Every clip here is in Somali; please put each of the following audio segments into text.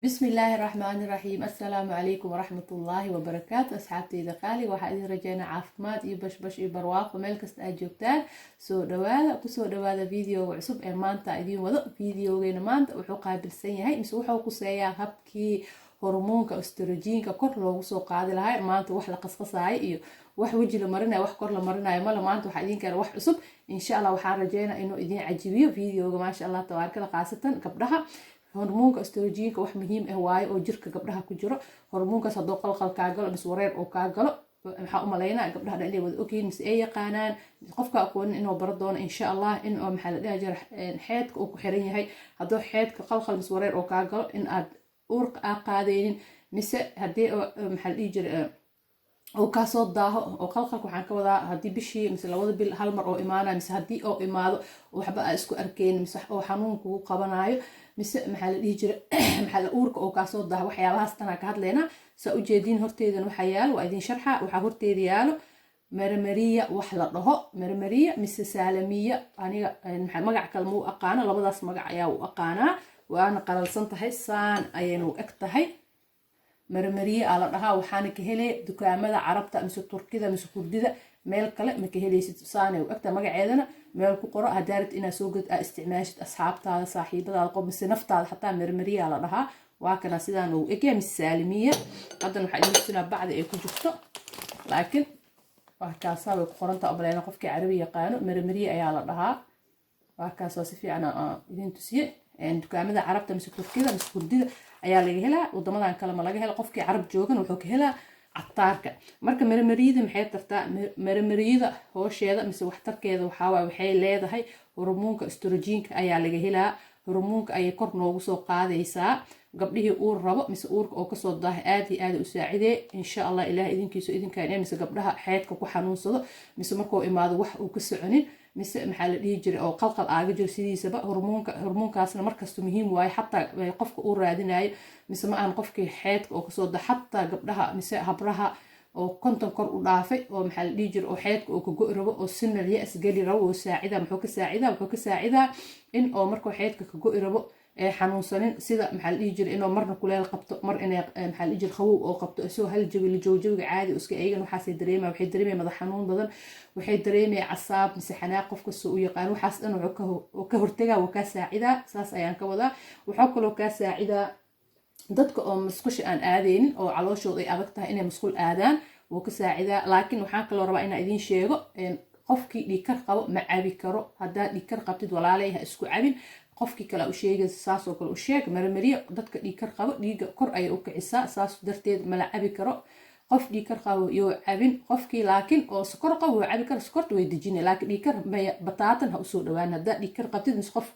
بسم الله الرحمن الرحيم. السلام عليكم ورحمة الله وبركاته. أصحابتي دقالي waxaa idin rajaynaa caafimaad iyo bashbash iyo barwaaqo meel kasta aad joogtaan. soo dhawaada videoga cusub ee maanta idin wado. videogeena maanta wuxuu qaabilsan yahay mise wuxuu quseeyaa habkii hormoonka estrogenka kor loogu soo qaadi lahaa. maanta wax la qasqasaayo iyo wax waji la marinayo wax kor la marinayo mala maanta waxaa idin kara wax cusub insha Allah. waxaan rajaynaa inuu idin cajibiyo videoga maasha Allah tabaarkala qaasatan gabdhaha. hormoonka estrogenka wax muhiim ah waaye oo jirka gabdhaha ku jiro. hormoonkaas hadoo qalqal kaa galo mise wareer oo kaa galo waxaa u malaynaa gabdhaha dhan inay wada ogyihiin mise ay yaqaanaan. qofka aqoonin inuu baro doono insha Allah in oo maxaa la dhaha jira xeedka uu ku xiran yahay. hadoo xeedka qalqal mise wareer oo kaa galo in aad uurka aa qaadeynin mise haddii maxaa la dhihi jira oo kaasoo daaho oo qalqalka waxaan ka wadaa haddii bishii mise labada bil hal mar oo imaanayo mise haddii oo imaado waxba aa isku arkeynin mise oo xanuun kugu qabanayo mise maxaa la dhihi jira maxaa la uurka oo kaasoo daaho waxyaabahaas tanaa ka hadlaynaa. saa u jeediin horteedan waxaa yaalo waa idin sharxa. waxaa horteeda yaalo marmariya wax la dhaho marmariya mise saalamiya aniga magac kale ma u aqaano. labadaas magac ayaa u aqaanaa waana qalalsan tahay saan ayayna u eg tahay. marmariye aa la dhahaa waxaana ka helay dukaamada carabta mise turkida mise kurdida meel kale ma ka helaysid. saanay u egta magaceedana meel ku qoro haddaa rabtid inaad soo gad aa isticmaashid asxaabtaada saaxiibadaada qof mise naftaada xataa marmariye aa la dhahaa. waa kana sidaan uu egya mise saalimiya. haddana waxaa idin tusinaa bacdi ay ku jirto laakiin waa kaasaa way ku qorantaa oboleena qofkii carabi yaqaano marmariye ayaa la dhahaa. waa kaasoo si fiican idin tusiye dukaamada carabta mise turkida mise kurdida ayaa laga helaa. wadamadan kale ma laga hela. qofkii carab joogan wuxuu ka helaa cataarka. marka marmariyada maxay tartaa? marmariyada hoosheeda mise waxtarkeeda waxaawaay waxay leedahay hormoonka estrogenka ayaa laga helaa. hormoonka ayay kor noogu soo qaadaysaa. gabdhihii uur rabo mise uurka oo kasoo daaha aad iyo aad u saacidee insha Allah. ilaah idinkiisu idinkaan mise gabdhaha xeedka ku xanuunsado mise markuu imaado wax uu ka soconin mise maxaa la dhihi jiray oo qalqal aaga jiro sidiisaba hormoonkaasna markasta muhiim waaye. xataa qofka uu raadinayo mise ma aan qofkii xeedka oo kasoo daa xataa gabdhaha mise habraha oo konton kor u dhaafay oo maxaa la dhihi jira oo xeedka oo ka go' rabo oo sinal ya isgeli rabo oo saacida wuxuu ka saacidaa in oo markuu xeedka ka go'i rabo xanuunsanin sida maxaa la dhihi jira inuu marna kuleel qabto mar inay maxaa la dhihi jira qabow oo qabto isoo hal jawi la joojawiga caadi iska eegan waxaasay dareemaa. waxay dareemaya madax xanuun badan waxay dareemaya casaab mise xanaaq qof kastoo u yaqaan. waxaas dhan wuxuu ka hortagaa waa kaa saacidaa. saas ayaan ka wadaa. waxaa kaloo kaa saacidaa dadka oo musqusha aan aadeynin oo calooshooda ay adag tahay inay musqul aadaan wuu ka saacidaa. laakiin waxaan kaloo rabaa inaan idiin sheego qofkii dhiigkar qabo ma cabi karo. haddaad dhiigkar qabtid walaalay ha isku cabin. qofkii kale u sheegaysa saasoo kale u sheeg. marmariyo dadka dhiigkar qabo dhiigga kor ayay u kicisaa. saas darteed mala cabi karo. qof dhiigkar qabo yoo cabin. qofkii laakiin oo sokor qabo wuu cabi karo. sokorta way dejinay laakiin dhiigkar bataatan ha usoo dhawaan. haddaad dhiigkar qabtid mise qof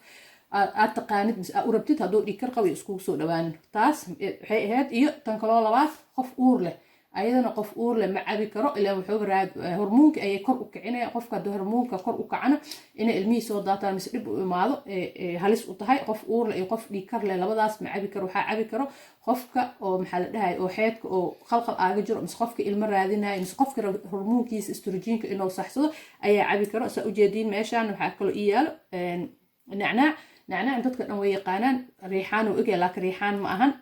aad taqaanid mise aa u rabtid hadduu dhiigkar qabo iskugu soo dhawaanin. taas waxay ahayd. iyo tan kaloo labaad qof uur leh ayadana qof uur leh ma cabi karo ilaa wuxuu hormoonka ayay kor u kicinaya. qofka hadduu hormoonka kor u kacana inay ilmihii soo daataan mise dhib u imaado halis u tahay. qof uur leh iyo qof dhiigkar leh labadaas ma cabi karo. waxaa cabi karo qofka oo maxaa la dhahay oo xeedka oo qalqal aaga jiro mise qofka ilmo raadinayo mise qofka hormoonkiisa estrogenka inuu saxsado ayaa cabi karo. saa ujeediin meeshaan waxaa kaloo ii yaalo nacnaac dadka dhan way yaqaanaan. riixaan uu egyahay laakiin riixaan ma ahan.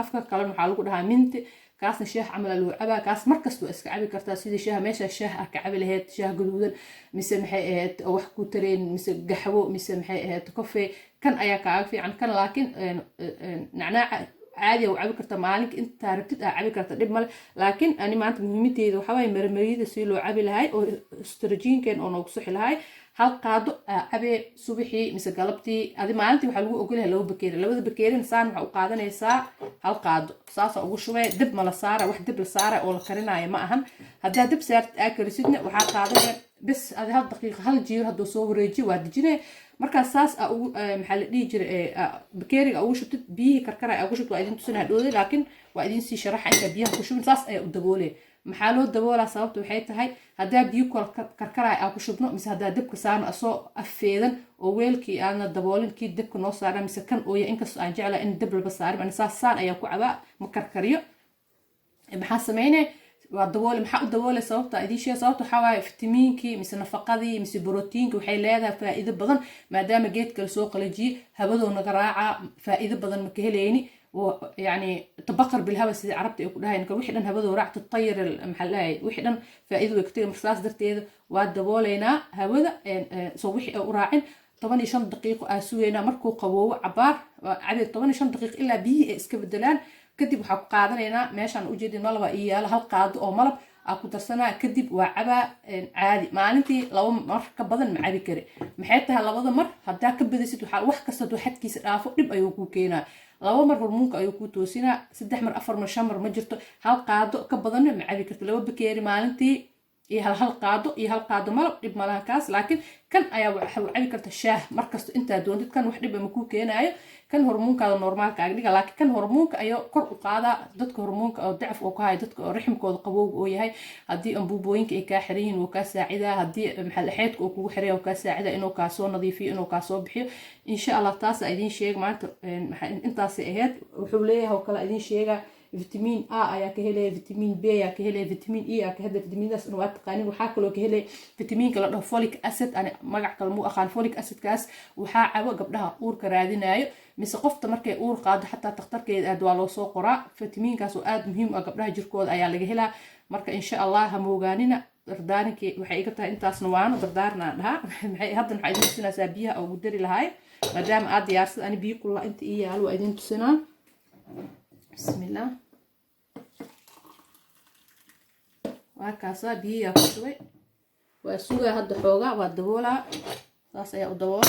afka kalena waxaa lagu dhahaa minti. kaasna shaah camal lagu cabaa. kaas markasta waa iska cabi kartaa sidii shaah meesha shaah ah ka cabi lahayd shaah gaduudan mise maxay ahayd wax ku tareen mise gaxwo mise maxay ahayd kafee. kan ayaa kaaga fiican. kan laakiin nacnaaca caadi u cabi karta maalinka intaa rabtid aa cabi karta dhib male. laakiin ani maanta muhiimadeeda waxaa waaye marmariyada si loo cabi lahay oo estrogenken oo noogu suxi lahay. hal qaado cabee subaxii mise galabtii. adi maalintii waxaa lagu ogolahay 2 bakeeri. 2 bakeerin saan waxaa u qaadanaysaa hal qaado. saasa ugu shubay. dib ma la saara wax dib la saara oo la karinaayo ma ahan. haddaa dib saartid aa karisidna waxaa qaadanaya bes adi hal daqiiqa hal jiir hadduu soo wareejiyo waa dejinaya. markaas saas ugu maxaa la dhihi jira bakeeriga ugu shubtid biyihii karkaraya ugu shubtid waa idin tusinaa dhowday laakiin waa idin sii sharaxa intaa biyaha ku shubin. saas ayaa u daboolaya. maxaa loo daboolaa sababta waxay tahay haddaa biyo karkaraya aa ku shubno mise haddaa dabka saarno asoo affeedan oo weelkii aadna daboolin kii dabka noo saara mise kan ooya inkastoo aan jeclaa in dab laba saarin ani saas saan ayaa ku cabaa ma karkariyo. maxaa sameynay waa daboole. maxaa u daboolay sababta idiin sheeg sababta waxaa waaye fitamiinkii mise nafaqadii mise borotiinka waxay leedahay faa'iido badan maadaama geedka la soo qalajiyey habadoo naga raacaa faa'iido badan ma ka helayni. ويعني تبقر بالهواء سيدي عربتي يقول هاي نكون وحدن هبده وراح تطير المحلاي وحدن فائدة وكتير مرساس درتيد وادبولينا هبده سو وحي وراعين 15 دقيقة أسوينا مركو قوو عبار عدد 15 دقيقة إلا بيه إسك بدلان كدب وحا قادنينا ماشان ujeedin malaba iyaala hal qaado oo malab aa ku darsanaa kadib waa cabaa caadi maalintii 2 mar ka badan ma cabi kari maxay tahay labada mar hadaa ka badisid waxa wax kasta oo xadkiisa dhaafo dib ayuu ku keenaa 2 mar hormoonka ayuu ku toosinaa 3 mar 4 mar 5 mar ma jirto hal qaado ka badan ma cabi karto 2 bakeeri maalintii iyo hal qaado malab dib malaha kaas laakiin kan ayaa waxa cabi karta shaah markasto inta doontid kan wax dib ma ku keenayo kan hormoonka normaalka agdiga laakiin kan hormoonka ayaa kor u qaada dadka hormoonka oo dacf oo ka hay dadka oo rixmkooda qabow oo yahay hadii anbuubooyinka ay ka xiriin oo ka saacida hadii maxal xeedka oo kugu xiray oo ka saacida inuu ka soo nadiifiyo inuu ka soo bixiyo insha Allah taas ay idin sheeg maanta intaas ahayd wuxuu leeyahay oo kala idin sheega فيتامين A ayaa ka helay فيتامين B ayaa ka helay فيتامين E ayaa ka helay فيتامينadaas oo aad taqaaniin waxa kale oo ka helay فيتامينka la dhaho folic acid aan magac kale mu aqaan folic acid kaas waxa cabo gabdhaha uurka raadinayo mise qofta markay uur qaado xataa takhtarkeeda aad waa loo soo qoraa فيتامينkaas oo aad muhiim ah gabdhaha jirkooda ayaa laga helaa marka insha Allah ha moogaanina dardaaranki waxay iga tahay intaasna waana dardaarna dhaha maxay hadda waxay idin tusinaysaa biyaha ugu dari lahaay maadaama aad diyaarsan ani biyo kulaa inta iyo yaalo waa idin tusinaa بسم الله وهكذا بيها كشوي واسوغا هاد خوغا ودبولا ساس ayaa u dabool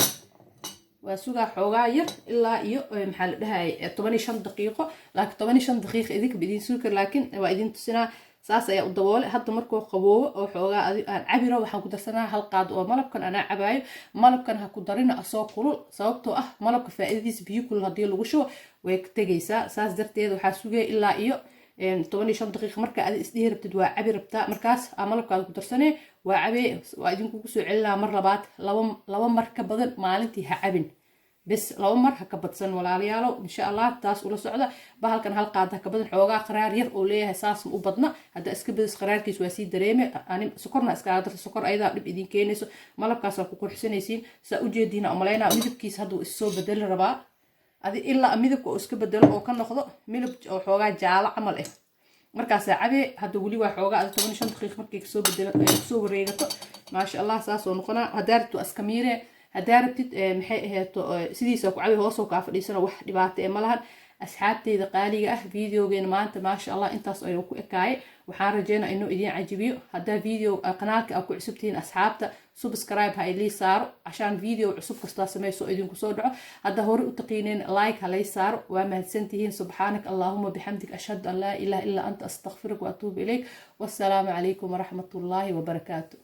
واسوغا خوغا yar ilaa iyo maxaa la dhahay 15 daqiiqo laakiin 15 daqiiqo idinka bidin suukar laakiin waa idin tusinaa saas ayaa u dabool hadda markuu qaboobo oo xoogaa aan cabiro waxaan ku darsanaa hal qaad oo malabkan ana cabaayo malabkan ha ku darina asoo kulul sababtoo ah malabka faa'iidadiisa biyo kulul hadii lagu shubo way ka tagaysaa saas darteed waxa sugay ilaa iyo 15 daqiiqo marka aad isdhihi rabtid waa cabi rabtaa markaas malabka ku darsanee waa cabe waa idinku ku soo celinaa mar labaad laba mar ka badan maalintii ha cabin بس لو مر هكبتسن ولا ليالو إن شاء الله تاس ولا صعدة بهالكن هالقاعدة كبدن حوجا قرار ير أوليه حساس وبدنا هذا إسكبس قرار كيس واسيد دريمة أنا سكرنا إسكادر السكر أيضا بإيدين كينيس ملاب كاسر كوكو حسنيسين سأوجد دينا أملاينا ميدب كيس هادو السو بدل ربا هذه إلا ميدب كو إسكبدل أو كان ناخذه ميدب أو حوجا جعل عمل إيه markaas cabe hada wali waa xoogaa 15 daqiiqo markii soo bedelo soo wareegato ma sha Allah saas oo noqona hadaartu askamiire هدارتي maxay aheeto sidiisa ku cabi hoos oo ka fadhiisana wax dhibaato ee malahan asxaabteyda qaaliga ah videogeena maanta ma sha Allah intaas ay ku ekaay waxaan rajeynaa inuu idin cajibiyo hada video qanaalka aad ku cusubtiin asxaabta subscribe ha ili saaro ashaan video cusub kasta sameeyo idinku soo dhaco hada hore u taqiineen like ha lay saaro waa mahadsantihiin subhanak allahumma bihamdik ashhadu an la ilaha illa anta astaghfiruka wa atubu ilayk wassalamu alaykum wa rahmatullahi wa barakatuh